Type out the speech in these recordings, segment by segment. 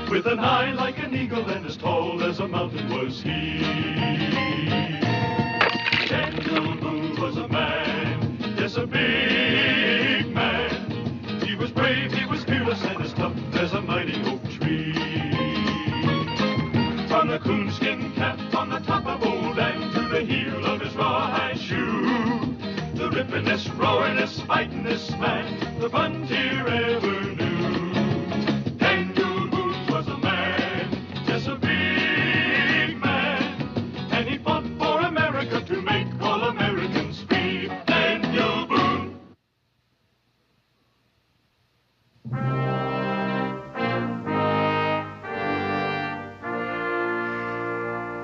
With an eye like an eagle and as tall as a mountain was he. Daniel Boone was a man, yes, a big man. He was brave, he was fearless, and as tough as a mighty oak tree. From the coonskin cap on the top of old Dan to the heel of his rawhide shoe, the rippin'est, roaring'est, fighting'est man the frontier ever knew. Daniel Boone was a man, yes, a big man, and he fought for America to make all Americans free. Daniel Boone.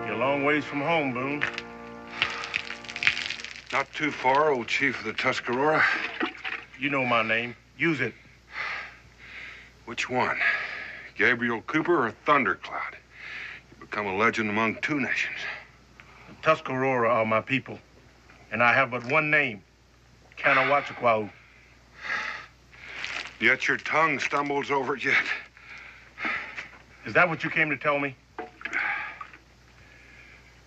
You're a long ways from home, Boone. Not too far, old chief of the Tuscarora. You know my name. Use it. Which one? Gabriel Cooper or Thundercloud? You become a legend among two nations. The Tuscarora are my people, and I have but one name, Kanawatchakwa. Yet your tongue stumbles over it yet. Is that what you came to tell me?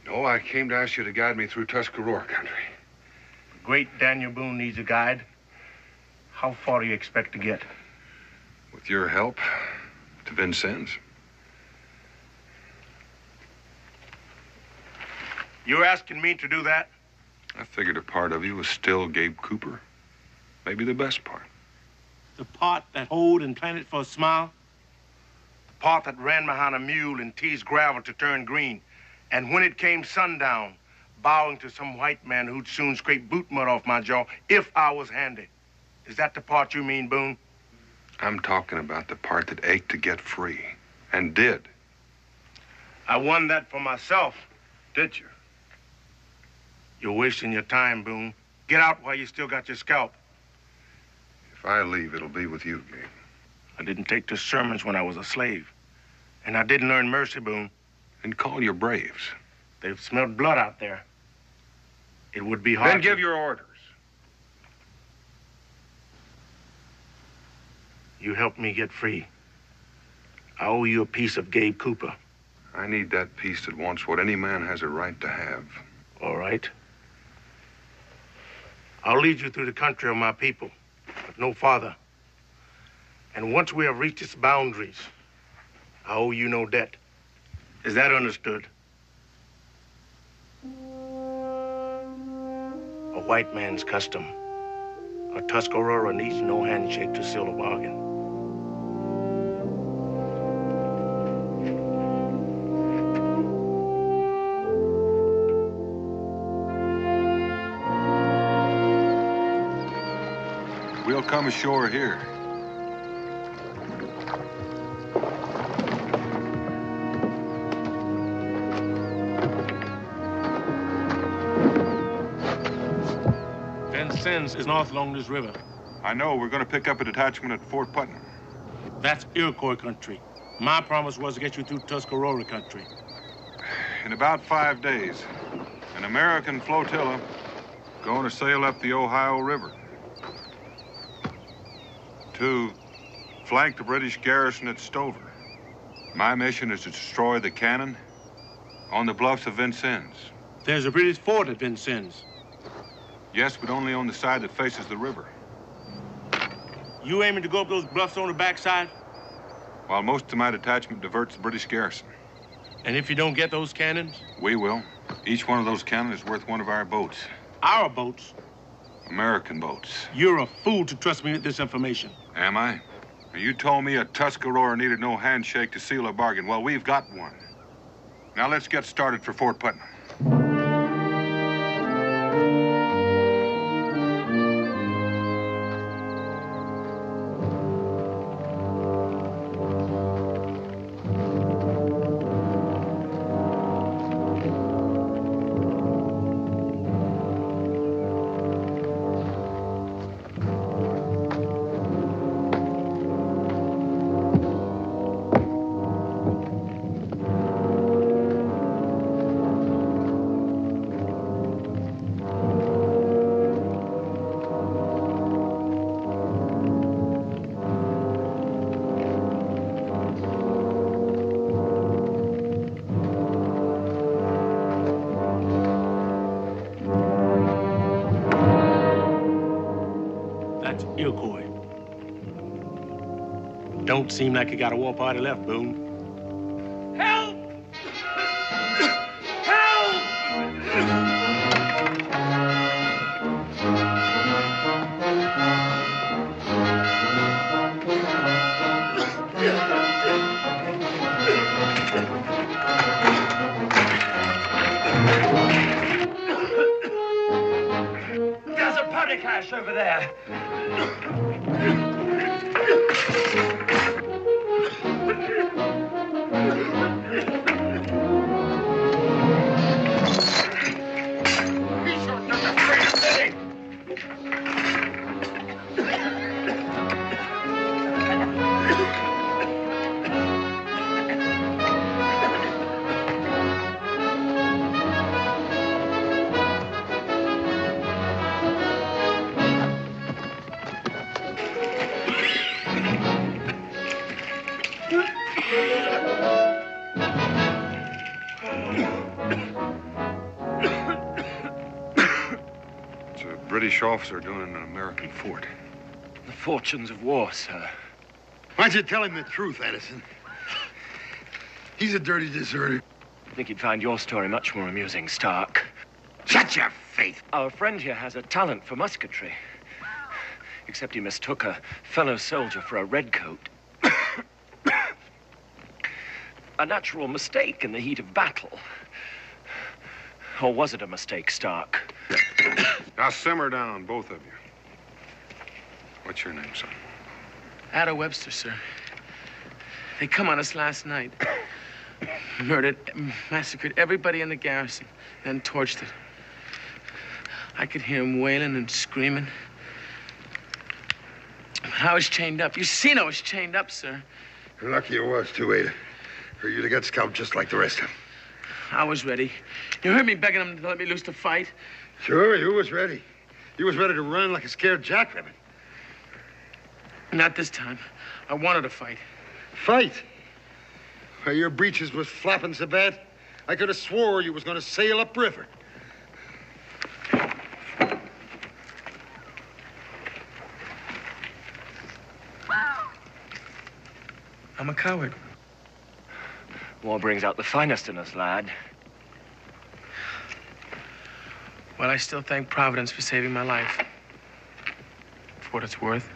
No, I came to ask you to guide me through Tuscarora country. The great Daniel Boone needs a guide. How far do you expect to get? With your help, to Vincennes. You're asking me to do that? I figured a part of you was still Gabe Cooper. Maybe the best part. The part that hoed and planted for a smile? The part that ran behind a mule and teased gravel to turn green. And when it came sundown, bowing to some white man who'd soon scrape boot mud off my jaw if I was handy. Is that the part you mean, Boone? I'm talking about the part that ached to get free. And did. I won that for myself, did you? You're wasting your time, Boone. Get out while you still got your scalp. If I leave, it'll be with you, Gabe. I didn't take to sermons when I was a slave. And I didn't learn mercy, Boone. And call your braves. They've smelled blood out there. It would be hard. Then give your orders. You helped me get free. I owe you a piece of Gabe Cooper. I need that piece that wants what any man has a right to have. All right. I'll lead you through the country of my people, but no farther. And once we have reached its boundaries, I owe you no debt. Is that understood? A white man's custom. A Tuscarora needs no handshake to seal a bargain. We'll come ashore here. Vincennes is north along this river. I know. We're going to pick up a detachment at Fort Putnam. That's Iroquois country. My promise was to get you through Tuscarora country. In about 5 days, an American flotilla going to sail up the Ohio River to flank the British garrison at Stover. My mission is to destroy the cannon on the bluffs of Vincennes. There's a British fort at Vincennes. Yes, but only on the side that faces the river. You aiming to go up those bluffs on the backside? While most of my detachment diverts the British garrison. And if you don't get those cannons? We will. Each one of those cannons is worth one of our boats. Our boats? American boats. You're a fool to trust me with this information. Am I? You told me a Tuscarora needed no handshake to seal a bargain. Well, we've got one. Now let's get started for Fort Putnam. Iroquois. Don't seem like you got a war party left, Boone. Help! Help! There's a party cache over there. British officer doing in an American fort. The fortunes of war, sir. Why'd you tell him the truth, Edison? He's a dirty deserter. I think he'd find your story much more amusing, Stark. Shut your face. Our friend here has a talent for musketry. Except he mistook a fellow soldier for a redcoat. A natural mistake in the heat of battle. Or was it a mistake, Stark? Now simmer down, both of you. What's your name, son? Ada Webster, sir. They come on us last night. Murdered, massacred everybody in the garrison, then torched it. I could hear him wailing and screaming. But I was chained up. You seen I was chained up, sir. You're lucky you was, too, Ada. Or you'd have got scalped just like the rest of them. I was ready. You heard me begging them to let me loose to fight. Sure, you was ready. You was ready to run like a scared jackrabbit. Not this time. I wanted to fight. Fight? Why, your breeches was flapping so bad, I could have swore you was going to sail upriver. I'm a coward. War brings out the finest in us, lad. Well, I still thank Providence for saving my life. For what it's worth.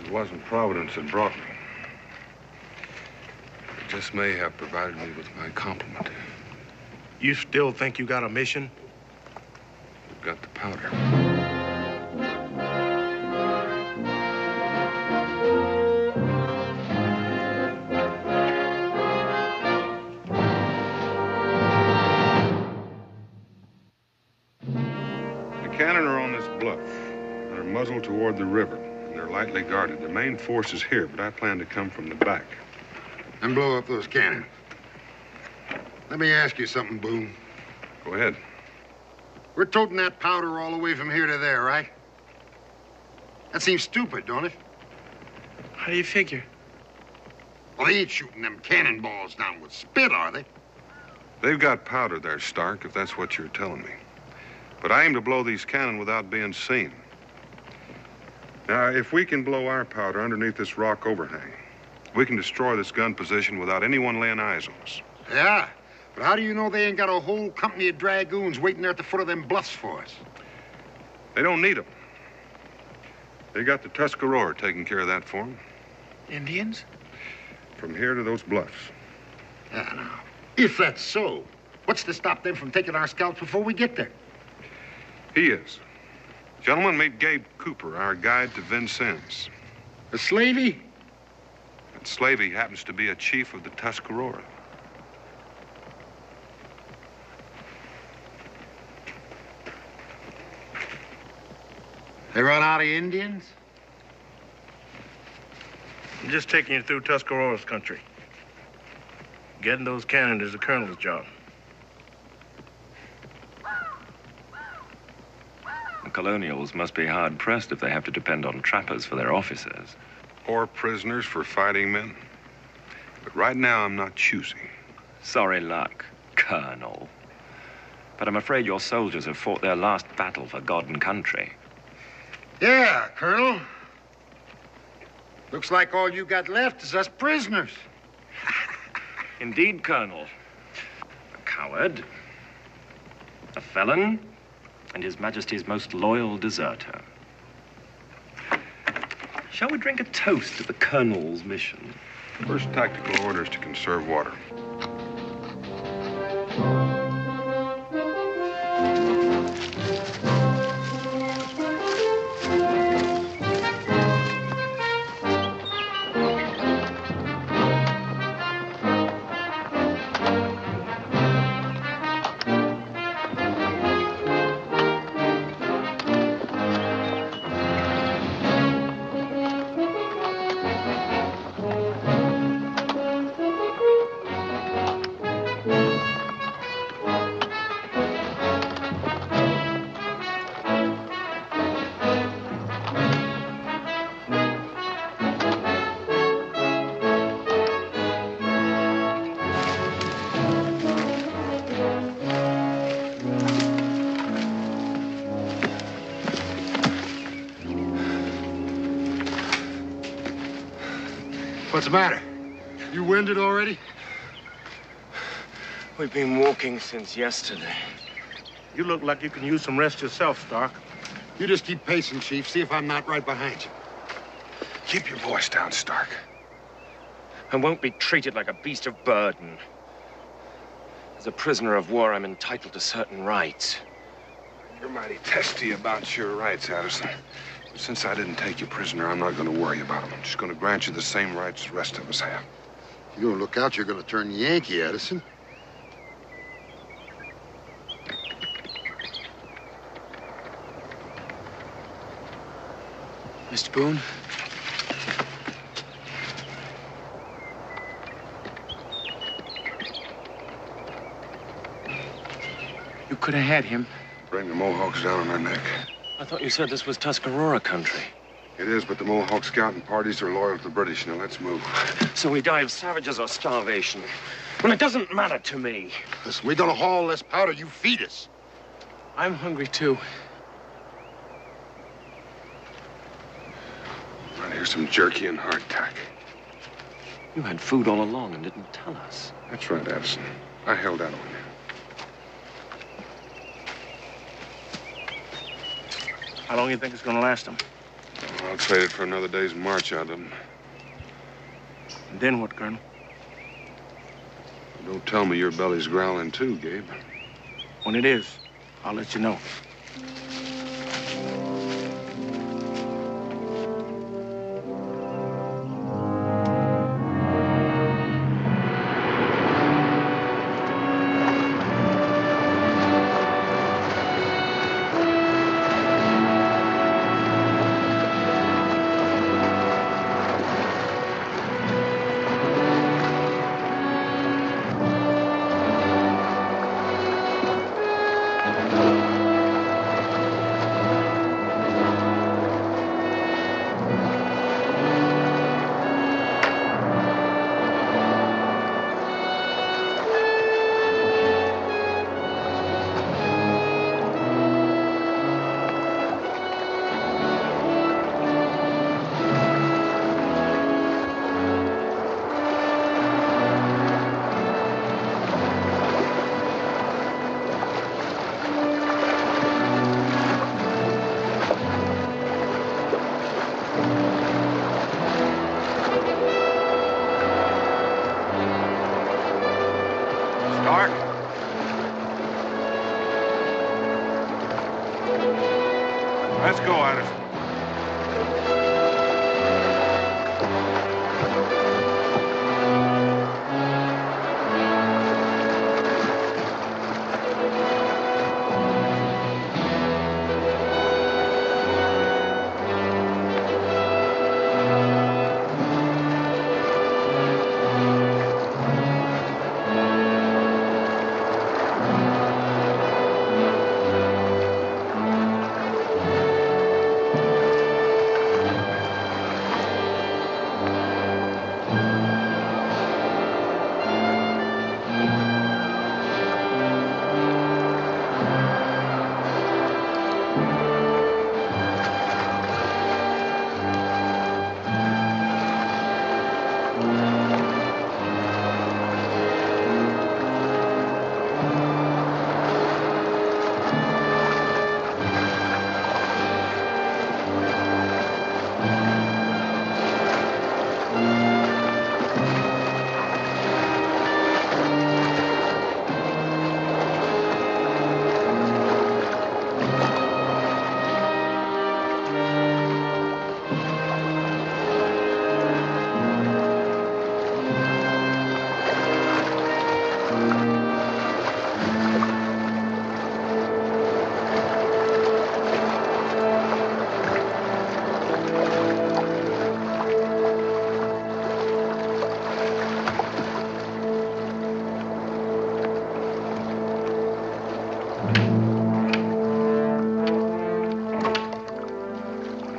It wasn't Providence that brought me. It just may have provided me with my complement. You still think you got a mission? We've got the powder. Cannon are on this bluff. They're muzzled toward the river, and they're lightly guarded. The main force is here, but I plan to come from the back. And blow up those cannons. Let me ask you something, Boone. Go ahead. We're toting that powder all the way from here to there, right? That seems stupid, don't it? How do you figure? Well, they ain't shooting them cannonballs down with spit, are they? They've got powder there, Stark, if that's what you're telling me. But I aim to blow these cannon without being seen. Now, if we can blow our powder underneath this rock overhang, we can destroy this gun position without anyone laying eyes on us. Yeah, but how do you know they ain't got a whole company of dragoons waiting there at the foot of them bluffs for us? They don't need them. They got the Tuscarora taking care of that for them. Indians? From here to those bluffs. Yeah, now, if that's so, what's to stop them from taking our scalps before we get there? He is. Gentlemen, meet Gabe Cooper, our guide to Vincennes. A slavey? That slavey happens to be a chief of the Tuscarora. They run out of Indians? I'm just taking you through Tuscarora's country. Getting those cannons is the colonel's job. The colonials must be hard-pressed if they have to depend on trappers for their officers. Or prisoners for fighting men. But right now, I'm not choosing. Sorry luck, Colonel. But I'm afraid your soldiers have fought their last battle for God and country. Yeah, Colonel. Looks like all you got left is us prisoners. Indeed, Colonel. A coward, a felon, and His Majesty's most loyal deserter. Shall we drink a toast to the Colonel's mission? First tactical order is to conserve water. What's the matter? You winded already? We've been walking since yesterday. You look like you can use some rest yourself, Stark. You just keep pacing, Chief. See if I'm not right behind you. Keep your voice down, Stark. I won't be treated like a beast of burden. As a prisoner of war, I'm entitled to certain rights. You're mighty testy about your rights, Addison. But since I didn't take you prisoner, I'm not going to worry about them. I'm just going to grant you the same rights the rest of us have. You don't look out, you're going to turn Yankee, Addison. Mr. Boone? You could have had him. Bring the Mohawks down on their neck. I thought you said this was Tuscarora country. It is, but the Mohawk scouting parties are loyal to the British. Now, let's move. So we die of savages or starvation. Well, it doesn't matter to me. Listen, we're going to haul less powder. You feed us. I'm hungry, too. Right here's some jerky and hardtack. You had food all along and didn't tell us. That's right, Addison. I held out on you. How long do you think it's going to last them? Well, I'll trade it for another day's march out of them. And then what, Colonel? Don't tell me your belly's growling too, Gabe. When it is, I'll let you know.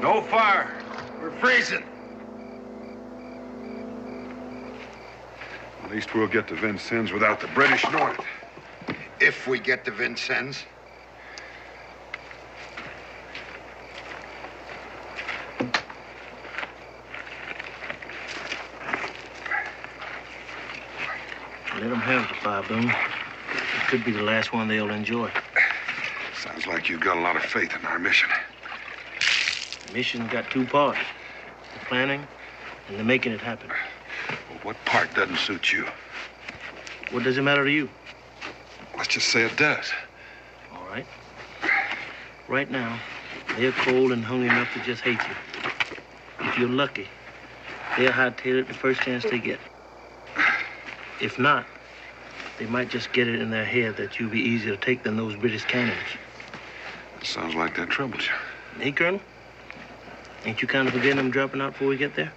No fire. We're freezing. At least we'll get to Vincennes without the British knowing it. If we get to Vincennes. Let them have the fire, Boone. It could be the last one they'll enjoy. Sounds like you've got a lot of faith in our mission. The mission's got two parts. The planning and the making it happen. Well, what part doesn't suit you? What does it matter to you? Let's just say it does. All right. Right now, they're cold and hungry enough to just hate you. If you're lucky, they'll hightail it the first chance they get. If not, they might just get it in their head that you'll be easier to take than those British cannons. Sounds like that troubles you. Hey, Colonel? Ain't you kind of forgetting them dropping out before we get there?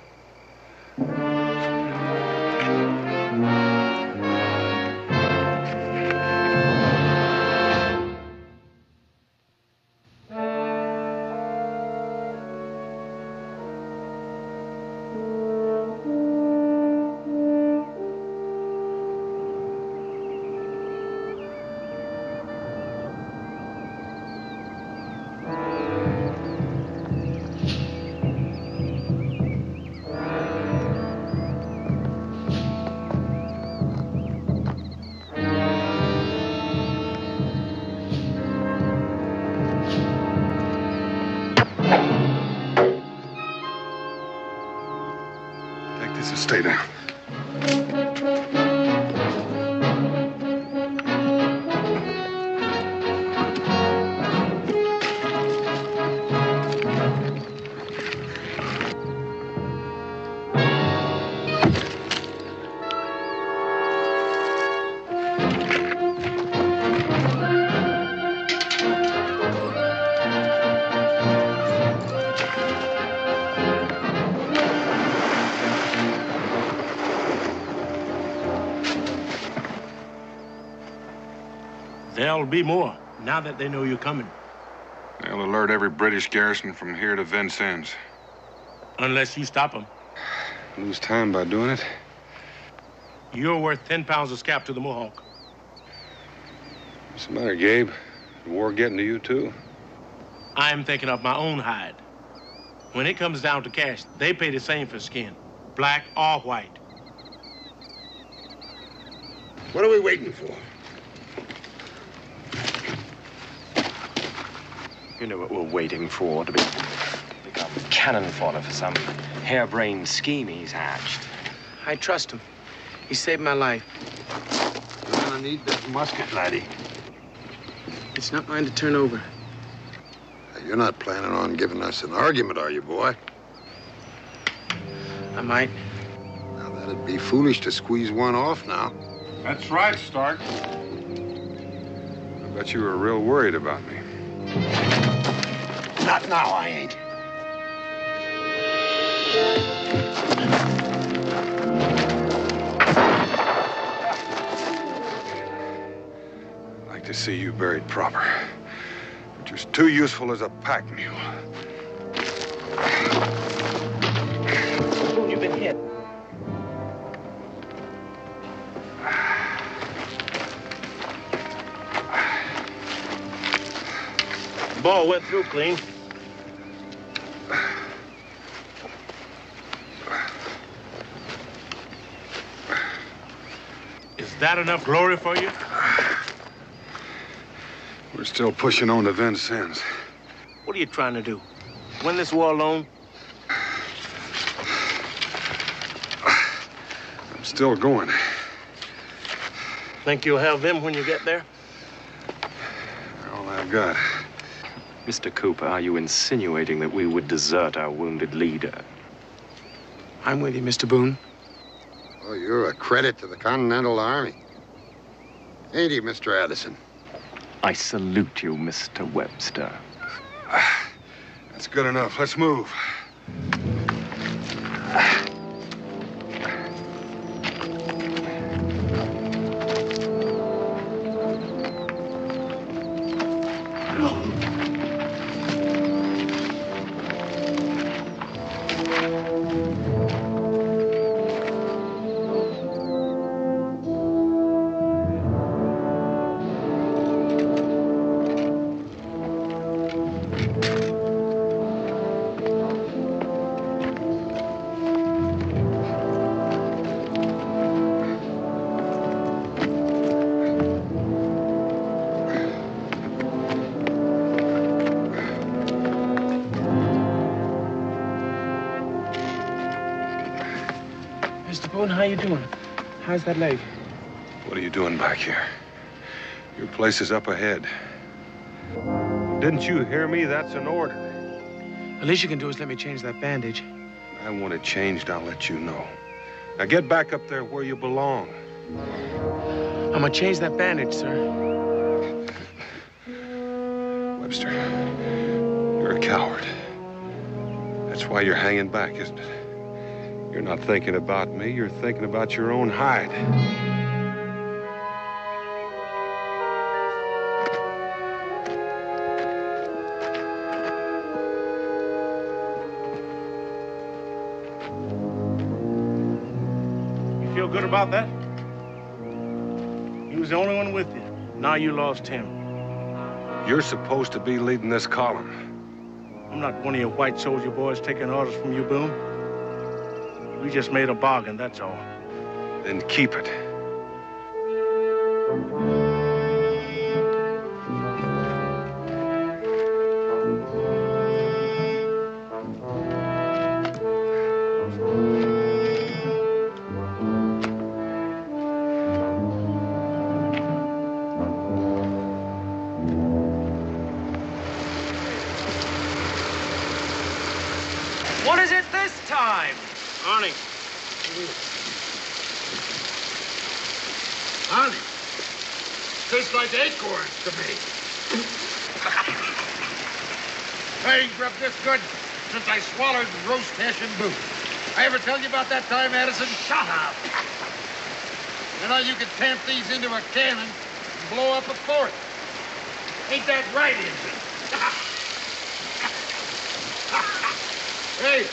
Take this and stay down. There'll be more, now that they know you're coming. They'll alert every British garrison from here to Vincennes. Unless you stop them. Lose time by doing it? You're worth 10 pounds of scalp to the Mohawk. What's the matter, Gabe? The war getting to you, too? I'm thinking of my own hide. When it comes down to cash, they pay the same for skin, black or white. What are we waiting for? You know what we're waiting for, to become cannon fodder for some harebrained scheme he's hatched. I trust him. He saved my life. You're gonna need that musket, laddie. It's not mine to turn over. You're not planning on giving us an argument, are you, boy? I might. Now, that'd be foolish to squeeze one off now. That's right, Stark. I bet you were real worried about me. Not now, I ain't. I'd like to see you buried proper. But you're too useful as a pack mule. You've been hit. The ball went through clean. Is that enough glory for you? We're still pushing on to Vincennes. What are you trying to do? Win this war alone? I'm still going. Think you'll have them when you get there? All I've got. Mr. Cooper, are you insinuating that we would desert our wounded leader? I'm with you, Mr. Boone. Oh, you're a credit to the Continental Army. Ain't he, Mr. Addison? I salute you, Mr. Webster. That's good enough. Let's move. Mr. Boone, how you doing? How's that leg? What are you doing back here? Your place is up ahead. Didn't you hear me? That's an order. The least you can do is let me change that bandage. I want it changed, I'll let you know. Now get back up there where you belong. I'm gonna change that bandage, sir. Webster, you're a coward. That's why you're hanging back, isn't it? You're not thinking about me, you're thinking about your own hide. You feel good about that? He was the only one with you. Now you lost him. You're supposed to be leading this column. I'm not one of your white soldier boys taking orders from you, Boone. We just made a bargain, that's all. Then keep it. What is it this time? Arnie. Honey, tastes like acorns to me. I ain't rubbed this good since I swallowed roast hash and Boone. I ever tell you about that time, Addison? Shut up. You know, you could tamp these into a cannon and blow up a fort. Ain't that right, is it? Hey,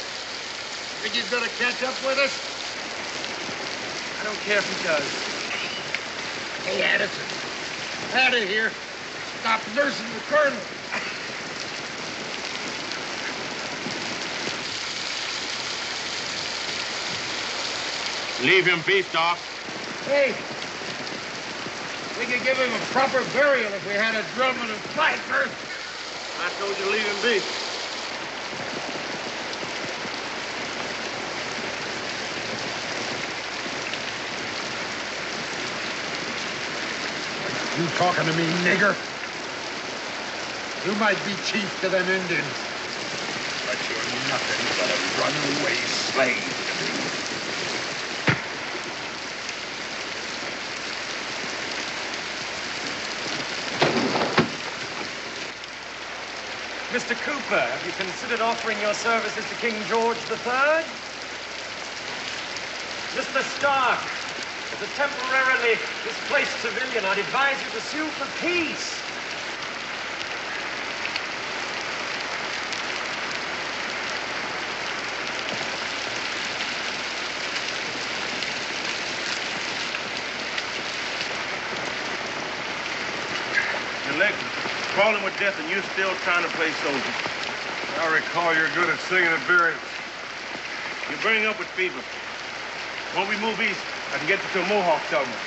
think he's gonna catch up with us? I don't care if he does. Hey, Addison, out of here. Stop nursing the colonel. Leave him be, Doc. Hey, we could give him a proper burial if we had a drum and a fifer. I told you to leave him be. You talking to me, nigger? You might be chief to them Indians, but you're nothing but a runaway slave to me. Mr. Cooper, have you considered offering your services to King George III? Mr. Stark, as a temporarily displaced civilian, I'd advise you to sue for peace. Your leg crawling with death and you're still trying to play soldier. I recall you're good at singing at burials. You're burning up with fever. When we move east, I can get you to a Mohawk settlement.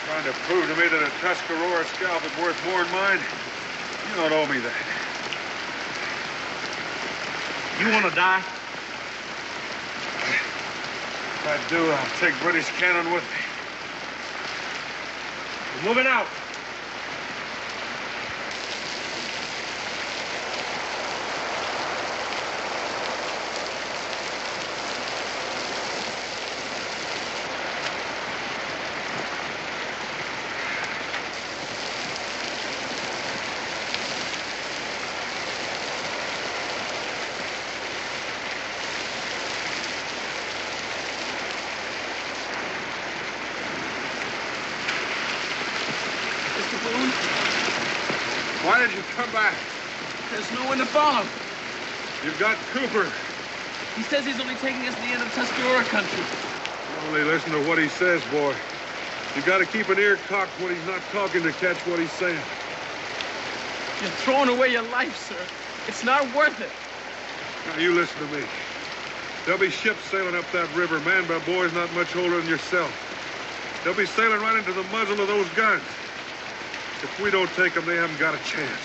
Trying to prove to me that a Tuscarora scalp is worth more than mine? You don't owe me that. You want to die? If I do, I'll take British cannon with me. We're moving out. Why did you come back? There's no one to follow. You've got Cooper. He says he's only taking us to the end of Tuscarora country. Only listen to what he says, boy. You got to keep an ear cocked when he's not talking to catch what he's saying. You're throwing away your life, sir. It's not worth it. Now, you listen to me. There'll be ships sailing up that river, manned by boys not much older than yourself. They'll be sailing right into the muzzle of those guns. If we don't take them, they haven't got a chance.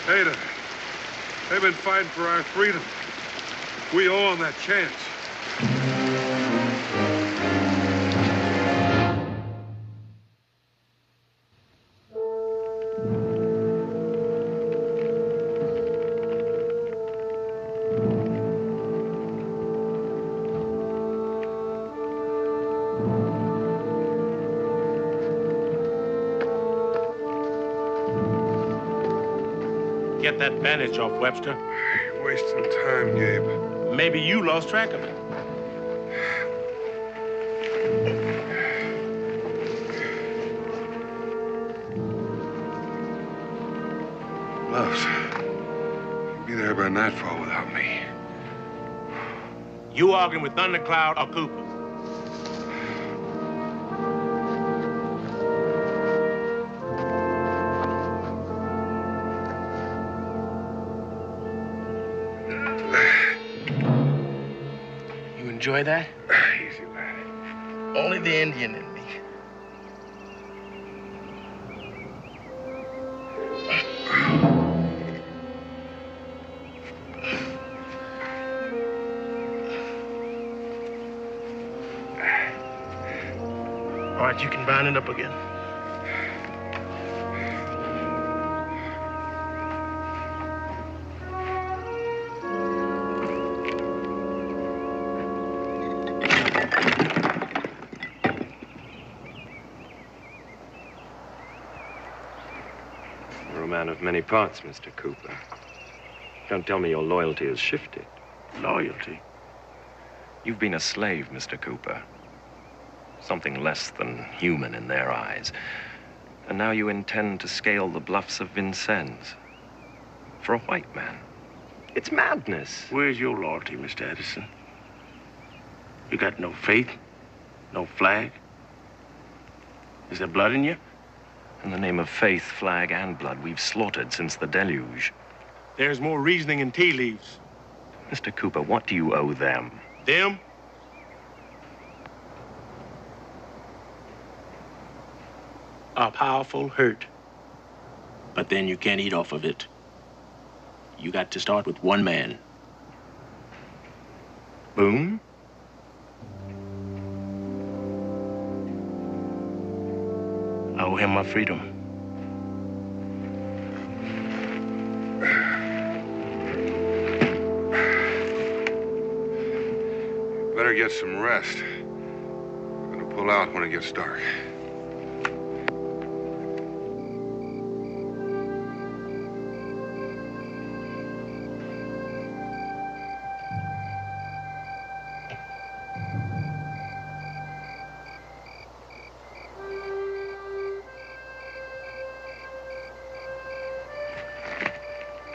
Ada, they've been fighting for our freedom. We owe them that chance. Get that bandage off, Webster. You're wasting time, Gabe. Maybe you lost track of it. Loves, you'll be there by nightfall without me. You arguing with Thundercloud or Cooper? Enjoy that? Easy, lad. Only the Indian in me. All right, you can bind it up again. You're a man of many parts, Mr. Cooper. Don't tell me your loyalty has shifted. Loyalty? You've been a slave, Mr. Cooper. Something less than human in their eyes. And now you intend to scale the bluffs of Vincennes. For a white man. It's madness. Where's your loyalty, Mr. Edison? You got no faith? No flag? Is there blood in you? In the name of faith, flag, and blood, we've slaughtered since the deluge. There's more reasoning in tea leaves. Mr. Cooper, what do you owe them? Them? A powerful hurt. But then you can't eat off of it. You got to start with one man. Boone? I owe him my freedom. Better get some rest. We're gonna pull out when it gets dark.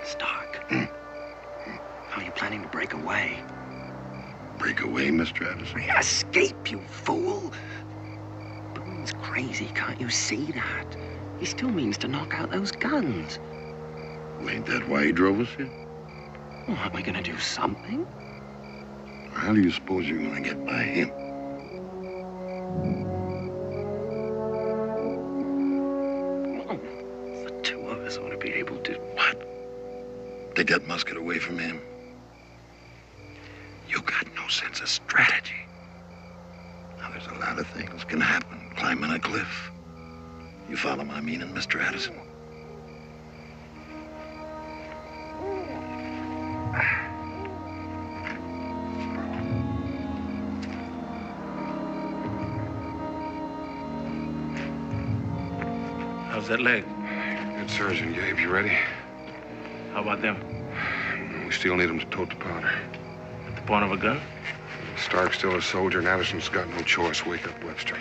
Stark, how are you planning to break away? Break away, Mr. Edison? Escape, you fool! Boone's crazy, can't you see that? He still means to knock out those guns. Well, ain't that why he drove us here? Well, aren't we gonna do something? How do you suppose you're gonna get by him? Well, the two of us ought to be able to... What? Take that musket away from him? You got no sense of strategy. Now, there's a lot of things can happen climbing a cliff. You follow my meaning, Mr. Addison? How's that leg? Good surgeon, Gabe. You ready? How about them? We still need them to tote the powder. At the point of a gun? Stark's still a soldier, and Addison's got no choice. Wake up, Webster.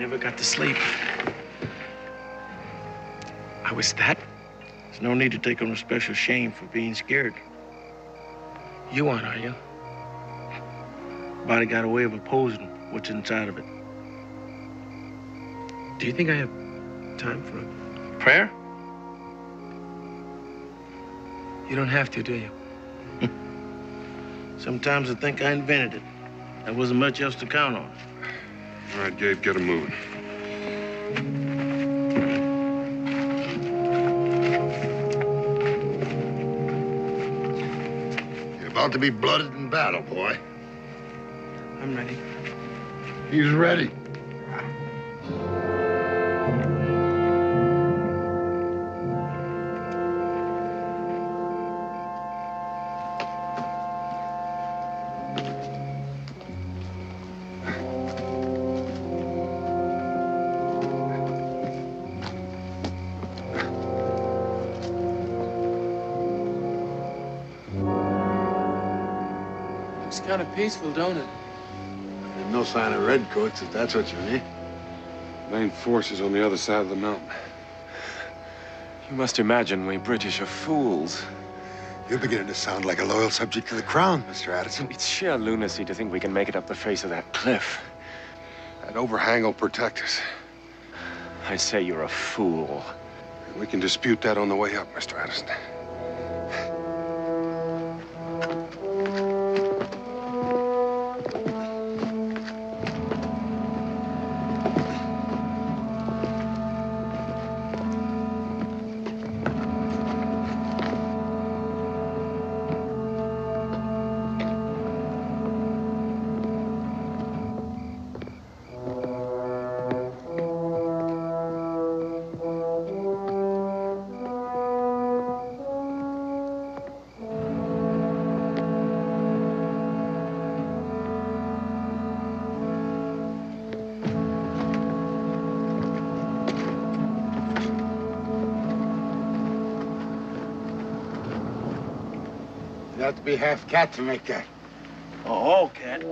never got to sleep. I was that? There's no need to take on a special shame for being scared. You aren't, are you? Body got a way of opposing what's inside of it. Do you think I have time for a Prayer? You don't have to, do you? Sometimes I think I invented it. There wasn't much else to count on. All right, Gabe, get him moving. You're about to be blooded in battle, boy. I'm ready. He's ready. Looks kind of peaceful, don't it? There's no sign of redcoats, if that's what you mean. Main force is on the other side of the mountain. You must imagine we British are fools. You're beginning to sound like a loyal subject to the crown, Mr. Addison. It's sheer lunacy to think we can make it up the face of that cliff. That overhang will protect us. I say you're a fool. We can dispute that on the way up, Mr. Addison. You have to be half cat to make that. Oh, cat.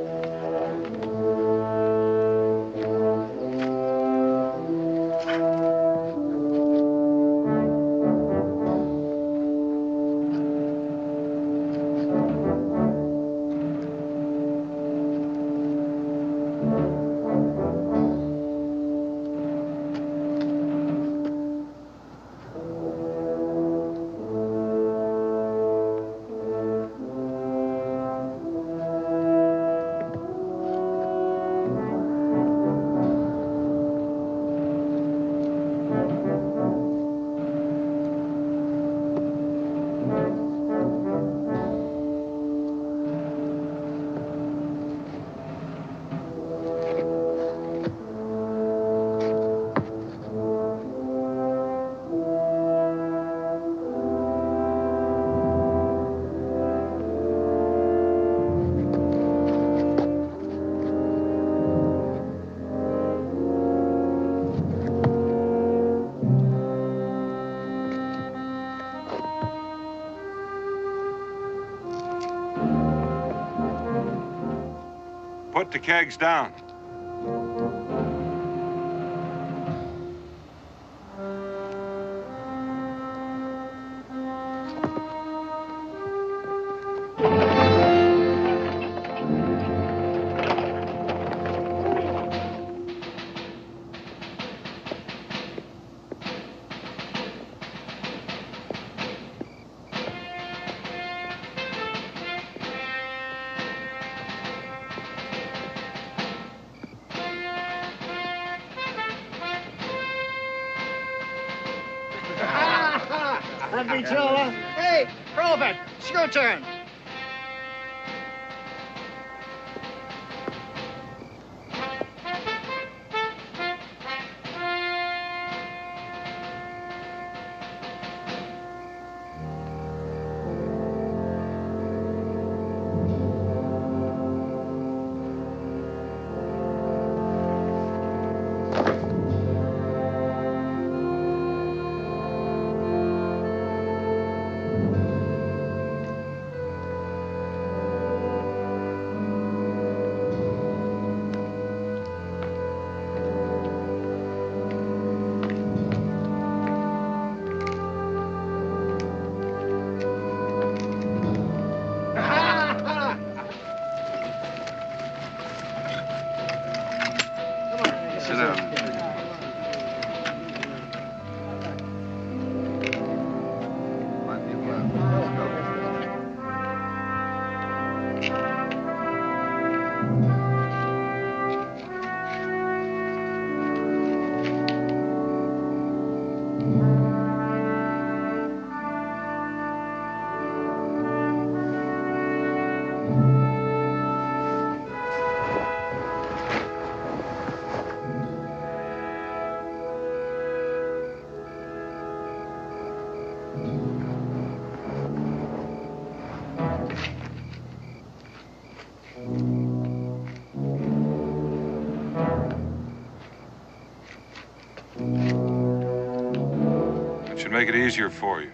Put the kegs down. That beats all, huh? Hey, Robert, it's your turn. Sit down. It should make it easier for you.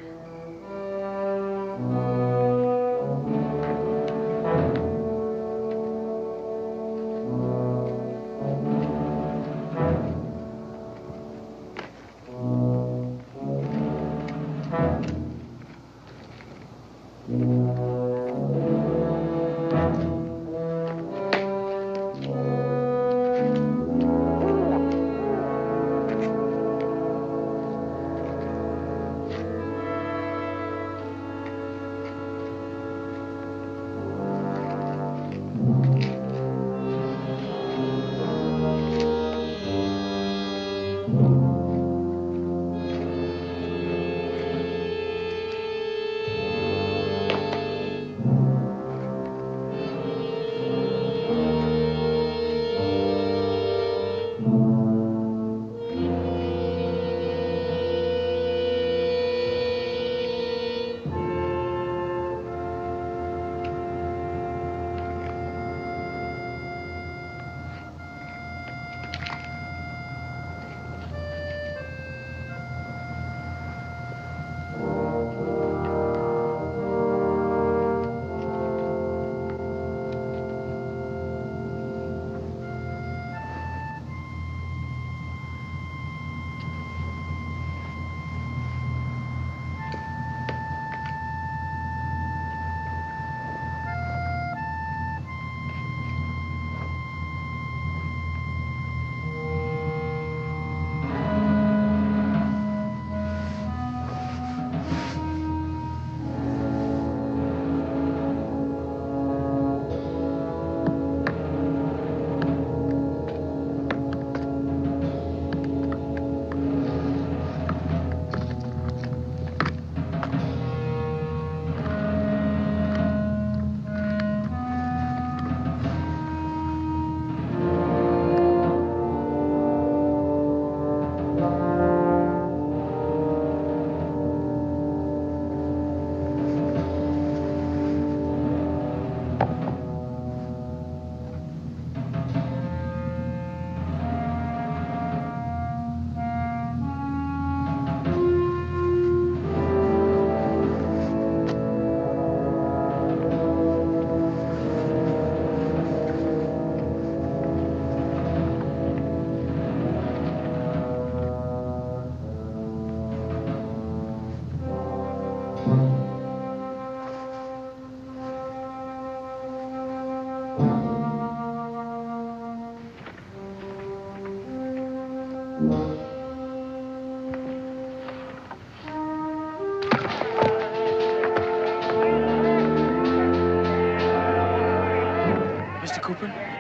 Mr. Cooper?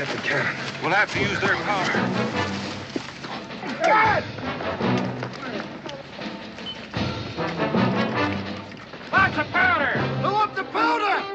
get the cannon. We'll have to use their powder. Dad! Lots of powder! Blow up the powder!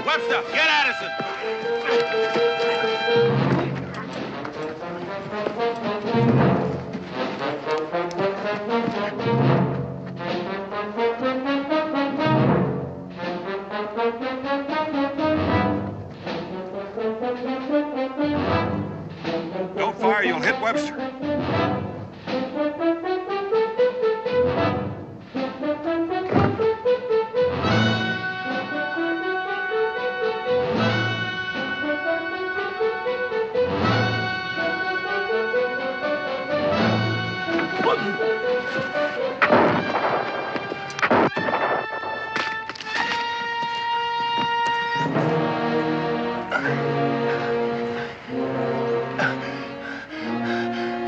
Webster, get Addison. Don't fire, you'll hit Webster.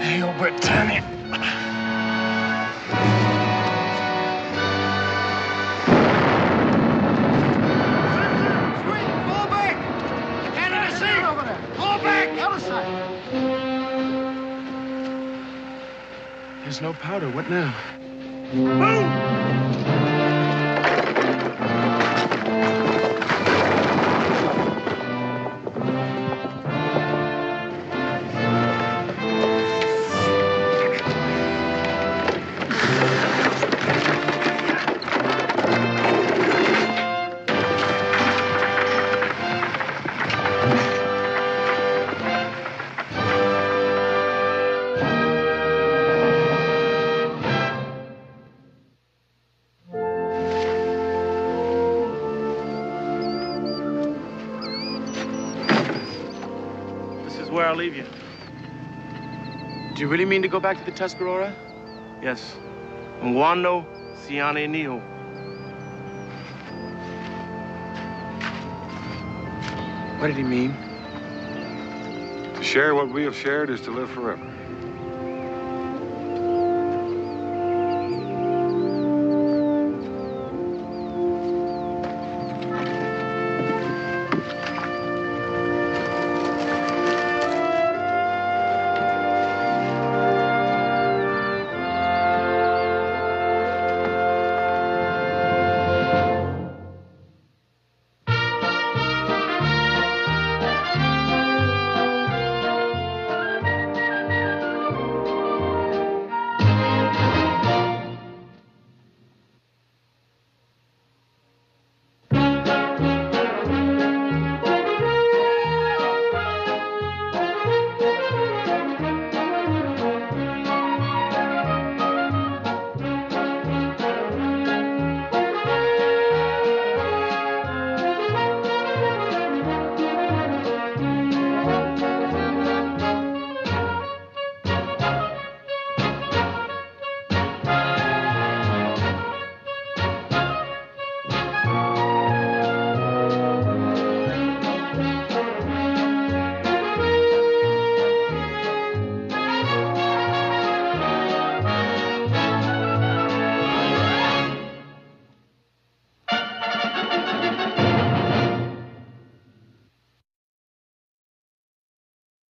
Hail Britannia. Sweet, fall back! Cannon is safe over there! Fall back! Out of sight! There's no powder. What now? Where I'll leave you. Do you really mean to go back to the Tuscarora? Yes. Nguano Siane Niho. What did he mean? To share what we have shared is to live forever.